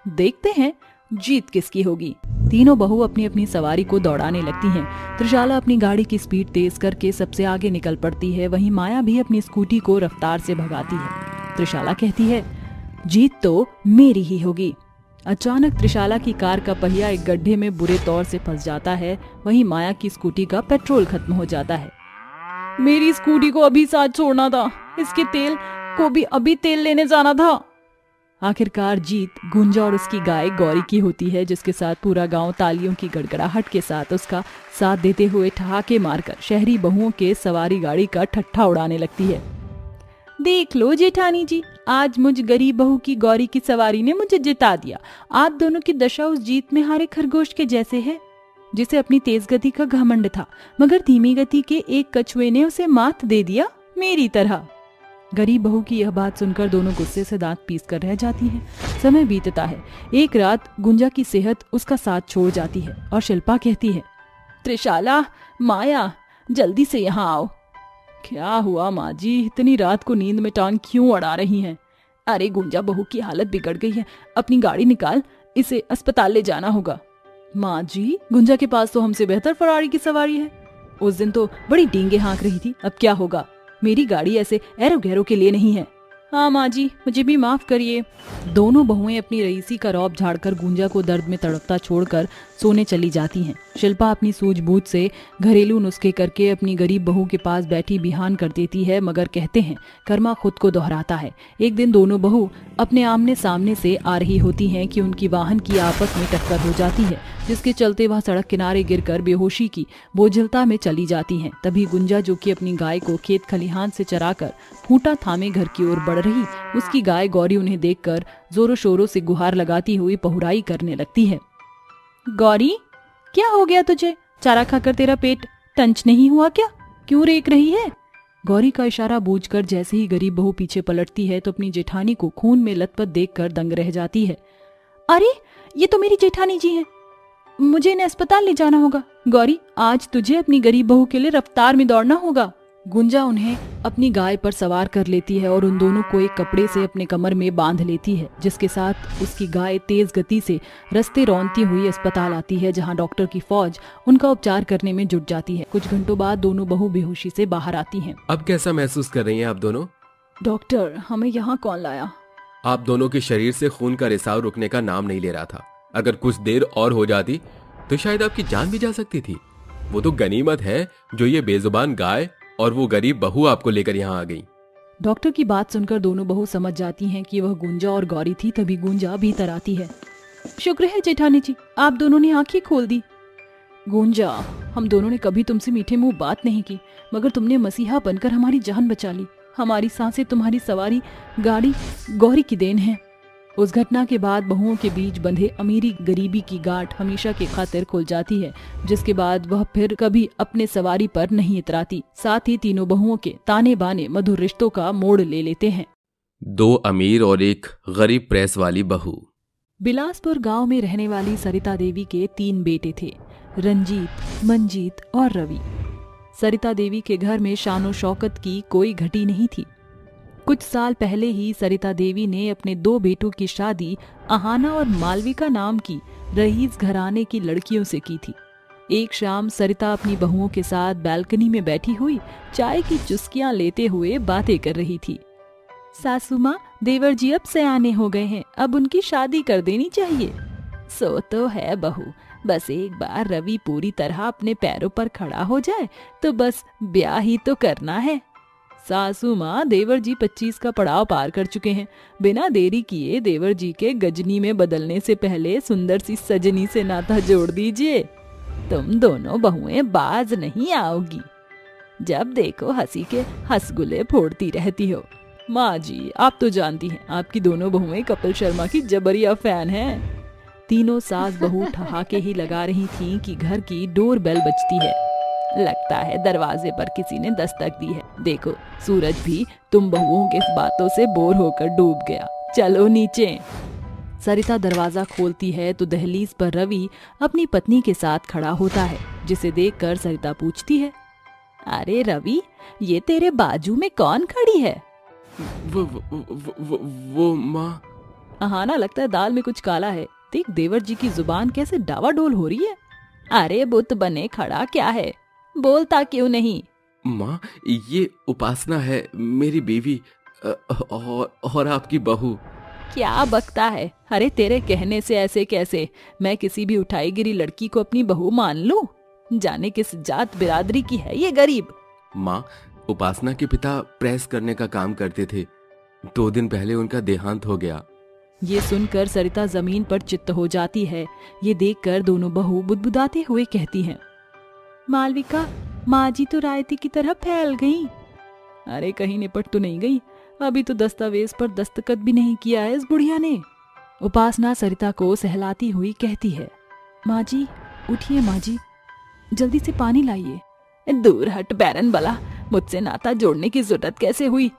देखते हैं जीत किसकी होगी। तीनों बहू अपनी अपनी सवारी को दौड़ाने लगती हैं। त्रिशाला अपनी गाड़ी की स्पीड तेज करके सबसे आगे निकल पड़ती है, वहीं माया भी अपनी स्कूटी को रफ्तार से भगाती है। त्रिशाला कहती है, जीत तो मेरी ही होगी। अचानक त्रिशाला की कार का पहिया एक गड्ढे में बुरे तौर से फंस जाता है, वहीं माया की स्कूटी का पेट्रोल खत्म हो जाता है। मेरी स्कूटी को अभी साथ छोड़ना था, इसके तेल को भी अभी तेल लेने जाना था। आखिरकार जीत गुंजा और उसकी गाय गौरी की होती है, जिसके साथ पूरा गांव तालियों की गड़गड़ाहट के साथ उसका साथ देते हुए ठहाके मारकर शहरी बहुओं के सवारी गाड़ी का ठट्ठा उड़ाने लगती है। देख लो जेठानी जी, आज मुझ गरीब बहू की गौरी की सवारी ने मुझे जिता दिया। आप दोनों की दशा उस जीत में हारे खरगोश के जैसे है, जिसे अपनी तेज गति का घमंड था, मगर धीमी गति के एक कछुए ने उसे मात दे दिया, मेरी तरह। गरीब बहू की यह बात सुनकर दोनों गुस्से से दांत पीस कर रह जाती हैं। समय बीतता है। एक रात गुंजा की सेहत उसका साथ छोड़ जाती है और शिल्पा कहती है, त्रिशाला, माया, जल्दी से यहाँ आओ। क्या हुआ माँ जी, इतनी रात को नींद में टांग क्यों अड़ा रही हैं? अरे गुंजा बहू की हालत बिगड़ गई है, अपनी गाड़ी निकाल, इसे अस्पताल ले जाना होगा। माँ जी, गुंजा के पास तो हमसे बेहतर फरारी की सवारी है। उस दिन तो बड़ी डींगे हाँक रही थी, अब क्या होगा? मेरी गाड़ी ऐसे एरो गैरो के लिए नहीं है। हाँ माँ जी, मुझे भी माफ करिए। दोनों बहुएं अपनी रईसी का रौब झाड़कर गुंजा को दर्द में तड़पता छोड़कर सोने चली जाती हैं। शिल्पा अपनी सूझबूझ से घरेलू नुस्खे करके अपनी गरीब बहू के पास बैठी बिहान कर देती है, मगर कहते हैं कर्मा खुद को दोहराता है। एक दिन दोनों बहू अपने आमने सामने से आ रही होती हैं कि उनकी वाहन की आपस में टक्कर हो जाती है, जिसके चलते वह सड़क किनारे गिरकर बेहोशी की बोझलता में चली जाती हैं। तभी गुंजा, जो कि अपनी गाय को खेत खलिहान से चराकर खूंटा थामे घर की ओर बढ़ रही, उसकी गाय गौरी उन्हें देखकर जोरों शोरों से गुहार लगाती हुई पहुराई करने लगती है। गौरी, क्या हो गया तुझे? चारा खाकर तेरा पेट टंच नहीं हुआ क्या? क्यों रेक रही है? गौरी का इशारा बूझकर जैसे ही गरीब बहू पीछे पलटती है तो अपनी जेठानी को खून में लथपथ देखकर दंग रह जाती है। अरे, ये तो मेरी जेठानी जी हैं। मुझे इन्हें अस्पताल ले जाना होगा। गौरी, आज तुझे अपनी गरीब बहू के लिए रफ्तार में दौड़ना होगा। गुंजा उन्हें अपनी गाय पर सवार कर लेती है और उन दोनों को एक कपड़े से अपने कमर में बांध लेती है, जिसके साथ उसकी गाय तेज गति से रास्ते रौंदती हुई अस्पताल आती है, जहां डॉक्टर की फौज उनका उपचार करने में जुट जाती है। कुछ घंटों बाद दोनों बहू बेहोशी से बाहर आती हैं। अब कैसा महसूस कर रही हैं आप दोनों? डॉक्टर, हमें यहाँ कौन लाया? आप दोनों के शरीर से खून का रिसाव रुकने का नाम नहीं ले रहा था। अगर कुछ देर और हो जाती तो शायद आपकी जान भी जा सकती थी। वो तो गनीमत है जो ये बेजुबान गाय और वो गरीब बहू आपको लेकर यहाँ आ गई। डॉक्टर की बात सुनकर दोनों बहू समझ जाती हैं कि वह गुंजा और गौरी थी। तभी गुंजा भीतर आती है। शुक्र है जेठानी जी, आप दोनों ने आंखें खोल दी। गुंजा, हम दोनों ने कभी तुमसे मीठे मुंह बात नहीं की, मगर तुमने मसीहा बनकर हमारी जान बचा ली। हमारी सांसें तुम्हारी सवारी गाड़ी गौरी की देन है। उस घटना के बाद बहुओं के बीच बंधे अमीरी गरीबी की गांठ हमेशा की खातिर खुल जाती है, जिसके बाद वह फिर कभी अपने सवारी पर नहीं इतराती। साथ ही तीनों बहुओं के ताने बाने मधुर रिश्तों का मोड़ ले लेते हैं। 2 अमीर और एक गरीब प्रेस वाली बहू। बिलासपुर गांव में रहने वाली सरिता देवी के 3 बेटे थे, रंजीत, मंजीत और रवि। सरिता देवी के घर में शानो शौकत की कोई घटी नहीं थी। कुछ साल पहले ही सरिता देवी ने अपने 2 बेटों की शादी आहाना और मालविका नाम की रईस घराने की लड़कियों से की थी। एक शाम सरिता अपनी बहुओं के साथ बालकनी में बैठी हुई चाय की चुस्कियां लेते हुए बातें कर रही थी। सासू माँ, देवर जी अब सयाने हो गए हैं, अब उनकी शादी कर देनी चाहिए। सो तो है बहू, बस एक बार रवि पूरी तरह अपने पैरों पर खड़ा हो जाए तो बस ब्याह ही तो करना है। सासू माँ, देवर जी 25 का पड़ाव पार कर चुके हैं। बिना देरी किए देवर जी के गजनी में बदलने से पहले सुंदर सी सजनी से नाता जोड़ दीजिए। तुम दोनों बहुएं बाज नहीं आओगी। जब देखो हंसी के हंसगुले फोड़ती रहती हो। माँ जी, आप तो जानती हैं आपकी दोनों बहुएं कपिल शर्मा की जबरिया फैन हैं। तीनों सास बहू ठहाके ही लगा रही थीं कि घर की डोर बेल बजती है। लगता है दरवाजे पर किसी ने दस्तक दी है। देखो, सूरज भी तुम बहुओं के बातों से बोर होकर डूब गया। चलो नीचे। सरिता दरवाजा खोलती है तो दहलीज पर रवि अपनी पत्नी के साथ खड़ा होता है, जिसे देखकर सरिता पूछती है, अरे रवि, ये तेरे बाजू में कौन खड़ी है? वो माँ। हाँ ना, लगता है दाल में कुछ काला है। देख देवर जी की जुबान कैसे डावाडोल हो रही है। अरे बुत बने खड़ा क्या है, बोलता क्यों नहीं? माँ, ये उपासना है, मेरी बीवी और आपकी बहू। क्या बकता है? अरे तेरे कहने से ऐसे कैसे मैं किसी भी उठाई गिरी लड़की को अपनी बहू मान लूं? जाने किस जात बिरादरी की है ये गरीब। माँ, उपासना के पिता प्रेस करने का काम करते थे। 2 दिन पहले उनका देहांत हो गया। ये सुनकर सरिता जमीन पर चित्त हो जाती है। ये देखकर दोनों बहू बुदबुदाते हुए कहती हैं, मालविका, माँ जी तो रायती की तरह फैल गई। अरे कहीं निपट तो नहीं गई? अभी तो दस्तावेज पर दस्तखत भी नहीं किया है इस बुढ़िया ने। उपासना सरिता को सहलाती हुई कहती है, माँ जी उठिए, माँ जी जल्दी से पानी लाइए। दूर हट बैरन बला, मुझसे नाता जोड़ने की जरूरत कैसे हुई?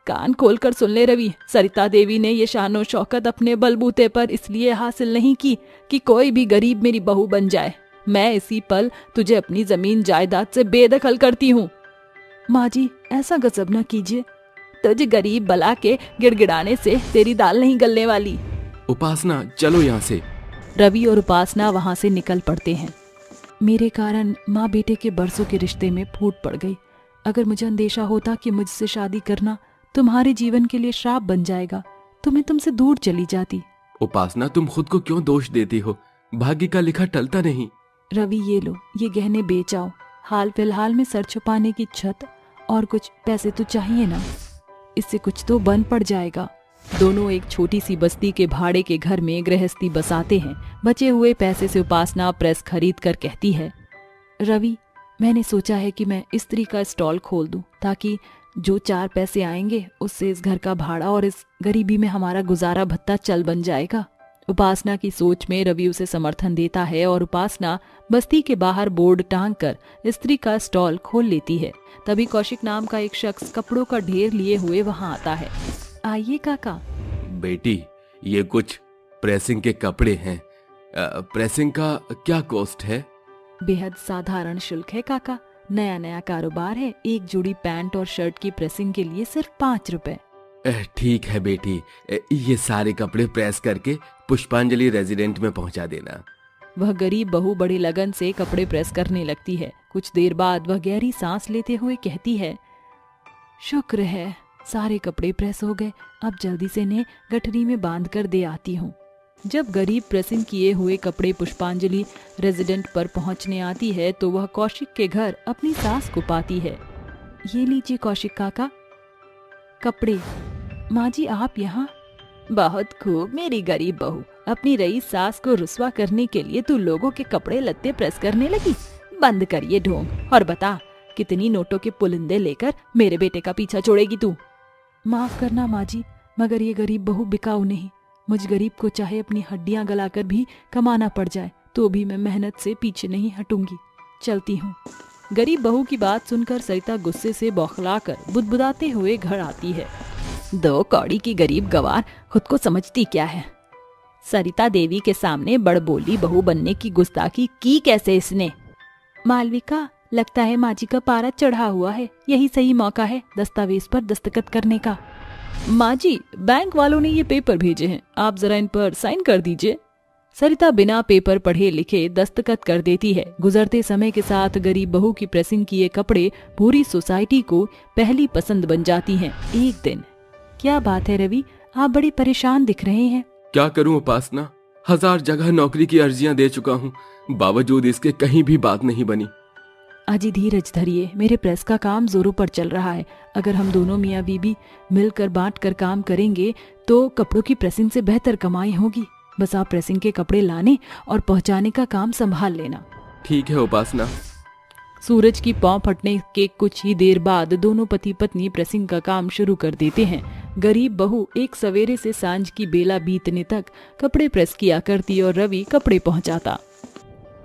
कान खोलकर सुन ले रवि, सरिता देवी ने ये शानो शौकत अपने बलबूते पर इसलिए हासिल नहीं की कि कोई भी गरीब मेरी बहू बन जाए। मैं इसी पल तुझे अपनी जमीन जायदाद से बेदखल करती हूँ। माँ जी ऐसा गजब न कीजिए, तुझे गरीब बला के गिड़गिड़ाने से तेरी दाल नहीं गलने वाली। उपासना, चलो यहाँ से। रवि और उपासना वहाँ से निकल पड़ते हैं। मेरे कारण माँ बेटे के बरसों के रिश्ते में फूट पड़ गई। अगर मुझे अंदेशा होता कि मुझसे शादी करना तुम्हारे जीवन के लिए श्राप बन जाएगा तो मैं तुमसे दूर चली जाती। उपासना, तुम खुद को क्यों दोष देती हो? भाग्य का लिखा टलता नहीं। रवि, ये लो, ये गहने बेच आओ। हाल फिलहाल में सर छुपाने की छत और कुछ पैसे तो चाहिए ना, इससे कुछ तो बन पड़ जाएगा। दोनों एक छोटी सी बस्ती के भाड़े के घर में गृहस्थी बसाते हैं। बचे हुए पैसे से उपासना प्रेस खरीद कर कहती है, रवि, मैंने सोचा है कि मैं इस्त्री का स्टॉल खोल दूं, ताकि जो 4 पैसे आएंगे उससे इस घर का भाड़ा और इस गरीबी में हमारा गुजारा भत्ता चल बन जाएगा। उपासना की सोच में रवि उसे समर्थन देता है और उपासना बस्ती के बाहर बोर्ड टांग कर इस्त्री का स्टॉल खोल लेती है। तभी कौशिक नाम का एक शख्स कपड़ों का ढेर लिए हुए वहां आता है। आइए काका। बेटी, ये कुछ प्रेसिंग के कपड़े हैं। प्रेसिंग का क्या कॉस्ट है? बेहद साधारण शुल्क है काका। नया नया कारोबार है। एक जोड़ी पैंट और शर्ट की प्रेसिंग के लिए सिर्फ 5 रुपए। ठीक है बेटी, ये सारे कपड़े प्रेस करके पुष्पांजलि रेजिडेंट में पहुंचा देना। वह गरीब बहू बड़ी लगन से कपड़े प्रेस करने लगती है। कुछ देर बाद वह गहरी सांस लेते हुए कहती है, शुक्र है सारे कपड़े प्रेस हो गए। अब जल्दी से इन्हें गठरी में बांध कर दे आती हूँ। जब गरीब प्रेसिंग किए हुए कपड़े पुष्पांजलि रेजिडेंट पर पहुंचने आती है तो वह कौशिक के घर अपनी सास को पाती है। ये लीजिए कौशिक काका कपड़े। माँ जी आप यहाँ? बहुत खूब मेरी गरीब बहू, अपनी रईस सास को रुस्वा करने के लिए तू लोगों के कपड़े लत्ते प्रेस करने लगी। बंद करिए ढोंग और बता, कितनी नोटों के पुलिंदे लेकर मेरे बेटे का पीछा छोड़ेगी तू? माफ करना माँ जी, मगर ये गरीब बहू बिकाऊ नहीं। मुझ गरीब को चाहे अपनी हड्डियां गलाकर भी कमाना पड़ जाए तो भी मैं मेहनत से पीछे नहीं हटूंगी। चलती हूँ। गरीब बहू की बात सुनकर सरिता गुस्से से बौखलाकर बुदबुदाते हुए घर आती है। 2 कौड़ी की गरीब गवार खुद को समझती क्या है? सरिता देवी के सामने बड़बोली बहू बनने की गुस्ताखी की कैसे इसने? मालविका, लगता है माँ जी का पारा चढ़ा हुआ है। यही सही मौका है दस्तावेज पर दस्तखत करने का। माँ जी, बैंक वालों ने ये पेपर भेजे हैं, आप जरा इन पर साइन कर दीजिए। सरिता बिना पेपर पढ़े लिखे दस्तखत कर देती है। गुजरते समय के साथ गरीब बहू की प्रेसिंग किए कपड़े पूरी सोसाइटी को पहली पसंद बन जाती हैं। एक दिन, क्या बात है रवि, आप बड़ी परेशान दिख रहे हैं। क्या करूं उपासना, 1000 जगह नौकरी की अर्जियां दे चुका हूं, बावजूद इसके कहीं भी बात नहीं बनी। अजी धीरज धरिए, मेरे प्रेस का काम जोरों पर चल रहा है। अगर हम दोनों मियाँ बीबी मिलकर बांट कर काम करेंगे तो कपड़ों की प्रेसिंग से बेहतर कमाई होगी। बस आप प्रेसिंग के कपड़े लाने और पहुंचाने का काम संभाल लेना। ठीक है उपासना। सूरज की पौ फटने के कुछ ही देर बाद दोनों पति पत्नी प्रेसिंग का काम शुरू कर देते हैं। गरीब बहू एक सवेरे से सांझ की बेला बीतने तक कपड़े प्रेस किया करती और रवि कपड़े पहुंचाता।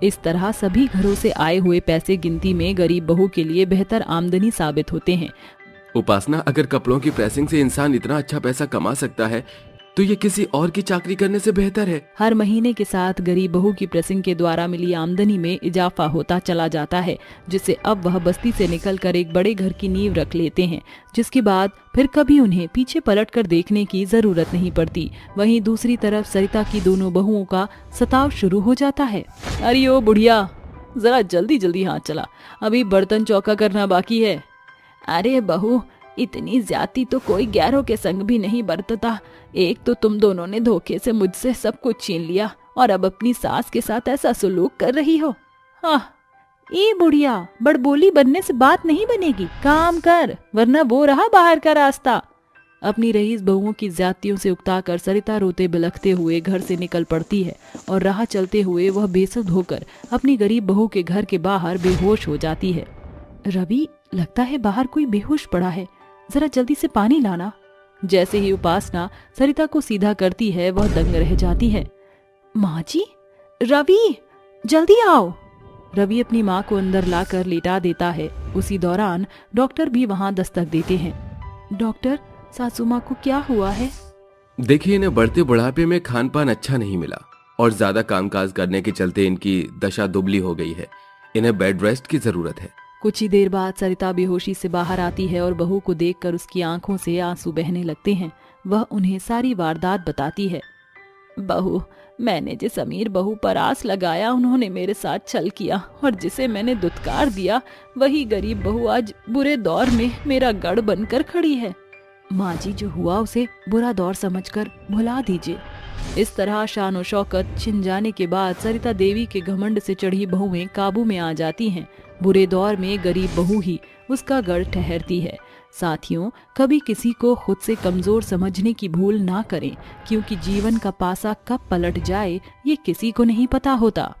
इस तरह सभी घरों से आए हुए पैसे गिनती में गरीब बहू के लिए बेहतर आमदनी साबित होते हैं। उपासना, अगर कपड़ों की प्रेसिंग से इंसान इतना अच्छा पैसा कमा सकता है तो ये किसी और की चाकरी करने से बेहतर है। हर महीने के साथ गरीब बहू की प्रेसिंग के द्वारा मिली आमदनी में इजाफा होता चला जाता है, जिससे अब वह बस्ती से निकलकर एक बड़े घर की नींव रख लेते हैं, जिसके बाद फिर कभी उन्हें पीछे पलटकर देखने की जरूरत नहीं पड़ती। वहीं दूसरी तरफ सरिता की दोनों बहुओं का सताव शुरू हो जाता है। अरे ओ बुढ़िया, जरा जल्दी जल्दी हाथ चला, अभी बर्तन चौका करना बाकी है। अरे बहू, इतनी ज्यादती तो कोई गैरों के संग भी नहीं बरतता। एक तो तुम दोनों ने धोखे से मुझसे सब कुछ छीन लिया और अब अपनी सास के साथ ऐसा सुलूक कर रही हो। हाँ, ये बुढ़िया, बड़बोली बनने से बात नहीं बनेगी, काम कर, वरना वो रहा बाहर का रास्ता। अपनी रईस बहुओं की ज्यादतियों से उकताकर सरिता रोते बिलखते हुए घर से निकल पड़ती है और राह चलते हुए वह बेसुध होकर अपनी गरीब बहू के घर के बाहर बेहोश हो जाती है। रवि, लगता है बाहर कोई बेहोश पड़ा है, जरा जल्दी से पानी लाना। जैसे ही उपासना सरिता को सीधा करती है वह दंग रह जाती है। माँ जी, रवि जल्दी आओ। रवि अपनी माँ को अंदर लाकर लेटा देता है। उसी दौरान डॉक्टर भी वहाँ दस्तक देते हैं। डॉक्टर, सासू माँ को क्या हुआ है? देखिए, इन्हें बढ़ते बुढ़ापे में खान पान अच्छा नहीं मिला और ज्यादा कामकाज करने के चलते इनकी दशा दुबली हो गई है। इन्हें बेड रेस्ट की जरूरत है। कुछ ही देर बाद सरिता बेहोशी से बाहर आती है और बहू को देखकर उसकी आंखों से आंसू बहने लगते हैं। वह उन्हें सारी वारदात बताती है। बहू, मैंने जिस अमीर बहू पर आस लगाया उन्होंने मेरे साथ छल किया और जिसे मैंने दुत्कार दिया वही गरीब बहू आज बुरे दौर में मेरा गढ़ बनकर खड़ी है। माँ जी, जो हुआ उसे बुरा दौर समझकर भुला दीजिए। इस तरह शान और शौकत छिन जाने के बाद सरिता देवी के घमंड से चढ़ी बहुएं काबू में आ जाती हैं। बुरे दौर में गरीब बहू ही उसका गढ़ ठहरती है। साथियों, कभी किसी को खुद से कमजोर समझने की भूल ना करें, क्योंकि जीवन का पासा कब पलट जाए ये किसी को नहीं पता होता।